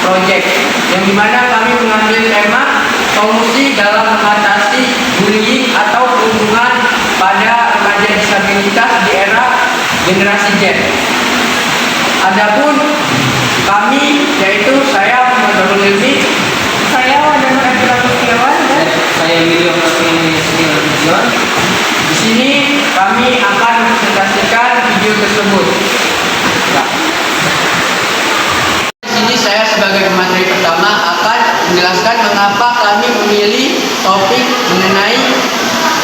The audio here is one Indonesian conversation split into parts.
Project, yang dimana kami mengambil tema solusi dalam mengatasi bullying atau perundungan pada remaja disabilitas di era generasi Z. Adapun kami, yaitu saya Muhammad Ilmi, Saya Wadana Abdullah Setiawan, dan Saya William Martin. di sini kami akan mempresentasikan video tersebut. Di sini saya sebagai pemateri pertama akan menjelaskan mengapa kami memilih topik mengenai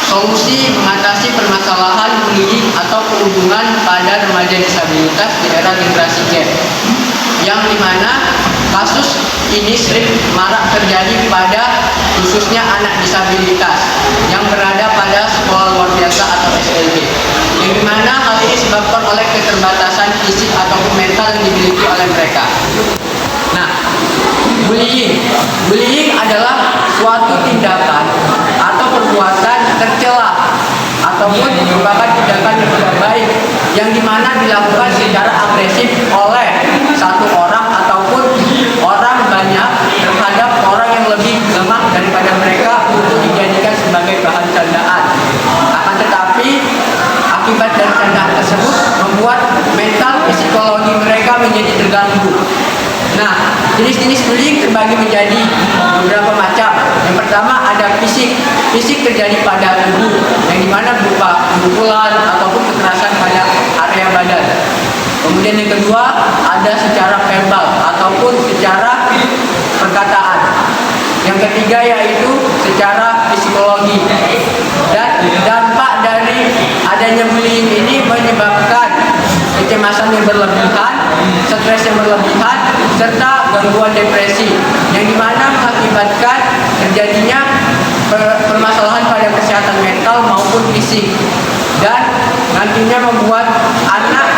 solusi mengatasi permasalahan bullying atau perundungan pada remaja disabilitas di era generasi Z, yang dimana kasus ini sering marak terjadi pada khususnya anak disabilitas yang berada pada sekolah luar biasa atau SLB, yang dimana hal ini disebabkan oleh keterbatasan fisik ataupun mental yang dimiliki oleh mereka. Nah, bullying adalah suatu tindakan atau perbuatan tercela ataupun merupakan tindakan yang tidak baik yang dimana dilakukan secara agresif oleh satu orang ataupun orang banyak terhadap orang yang lebih lemah daripada mereka untuk dijadikan sebagai bahan candaan. Akan tetapi akibat dari candaan tersebut membuat mental psikologi mereka menjadi terganggu. Nah, jenis-jenis bullying terbagi menjadi beberapa macam. Yang pertama ada fisik. Fisik terjadi pada tubuh, yang dimana berupa pukulan ataupun kekerasan pada area badan. Kemudian yang kedua ada secara verbal ataupun secara perkataan. Yang ketiga yaitu secara psikologi. Dan dampak dari adanya bullying ini menyebabkan kecemasan yang berlebihan, stres yang berlebihan, serta gangguan depresi, yang dimana mengakibatkan terjadinya permasalahan pada kesehatan mental maupun fisik, dan nantinya membuat anak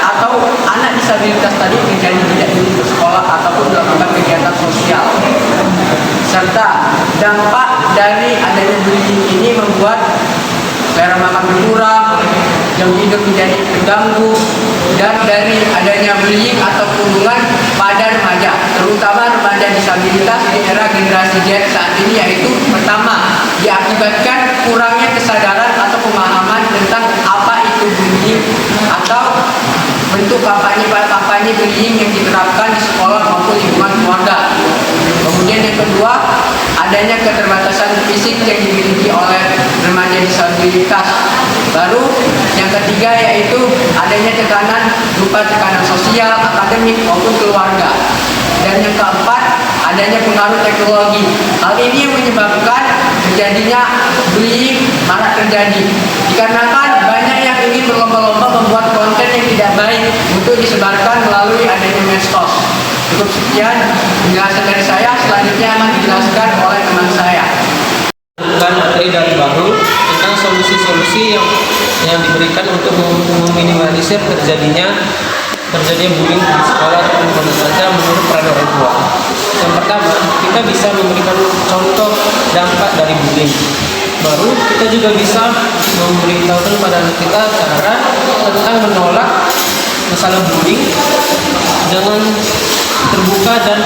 disabilitas tadi menjadi tidak ingin bersekolah ataupun melakukan kegiatan sosial. Serta dampak dari adanya bullying ini membuat selera makan berkurang, jam tidur menjadi terganggu, dan dari adanya bullying atau perundungan pada remaja, terutama remaja disabilitas di era generasi Z saat ini, yaitu pertama diakibatkan kurangnya kesadaran atau pemahaman tentang apa itu bullying atau bentuk kampanye bullying yang diterapkan di sekolah maupun lingkungan keluarga. Kemudian yang kedua, adanya keterbatasan fisik yang dimiliki oleh remaja disabilitas. Baru yang ketiga yaitu adanya tekanan berupa tekanan sosial, akademik maupun keluarga. Dan yang keempat, adanya pengaruh teknologi. Hal ini yang menyebabkan terjadinya bullying marak terjadi, dikarenakan banyak yang ingin berlomba-lomba membuat konten yang tidak baik untuk disebarkan melalui adanya medsos. Cukup sekian penjelasan dari saya, selanjutnya akan dijelaskan oleh teman saya. Materi dari baru tentang solusi-solusi yang diberikan untuk meminimalisir terjadinya bullying di sekolah ataupun mana saja menurut peran orang tua. Yang pertama, kita bisa memberikan contoh dampak dari bullying. Baru kita juga bisa memberitahukan kepada anak kita cara tentang menolak masalah bullying dengan terbuka dan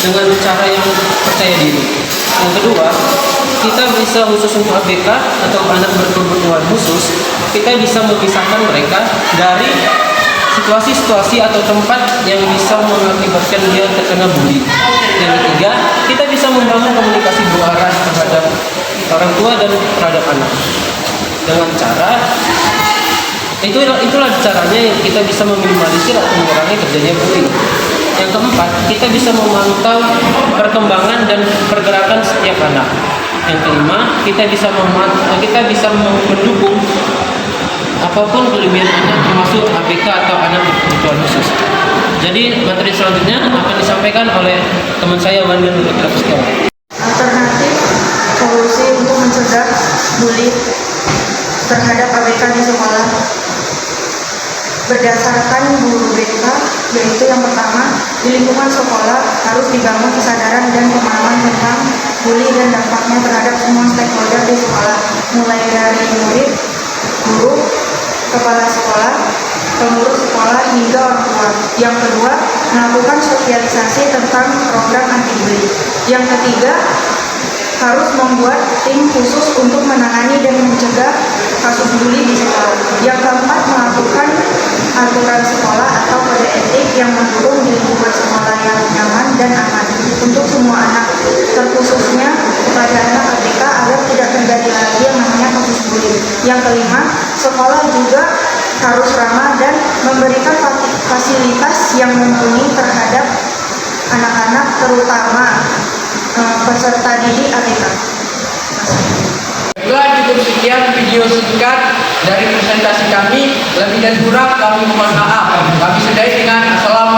dengan cara yang percaya diri. Yang kedua, kita bisa khusus untuk ABK atau anak berkebutuhan khusus, kita bisa memisahkan mereka dari situasi-situasi atau tempat yang bisa mengakibatkan dia terkena bully. Yang ketiga, kita bisa membangun komunikasi dua arah terhadap orang tua dan terhadap anak dengan cara itulah caranya yang kita bisa meminimalisir atau mengurangi terjadinya bullying. Yang keempat, kita bisa memantau perkembangan dan pergerakan setiap anak. Yang kelima, kita bisa mendukung apapun kelebihan anak, termasuk ABK atau anak berkebutuhan khusus. Jadi materi selanjutnya akan disampaikan oleh teman saya Wanda Nurul Setiawan. alternatif solusi untuk mencegah bully terhadap ABK di sekolah berdasarkan guru BK, yaitu yang pertama, di lingkungan sekolah harus dibangun kesadaran dan pemahaman tentang bully dan dampaknya terhadap semua stakeholder di sekolah, mulai dari murid, guru, kepala sekolah, pengurus sekolah hingga orang tua. Yang kedua, melakukan sosialisasi tentang program anti bully. Yang ketiga, harus membuat tim khusus untuk menangani dan mencegah kasus bully di sekolah. Yang keempat, melakukan aturan sekolah atau kode etik yang mendukung di lingkungan sekolah yang nyaman dan aman untuk semua anak, terkhususnya kepada anak ABK agar tidak terjadi lagi yang namanya kasus bully. Yang kelima, sekolah juga harus ramah dan memberikan fasilitas yang mumpuni terhadap anak-anak, terutama peserta didik ABK. Baiklah, cukup sekian video singkat dari presentasi kami. Lebih dan kurang kami mohon maaf. Kami sudahi dengan assalamualaikum.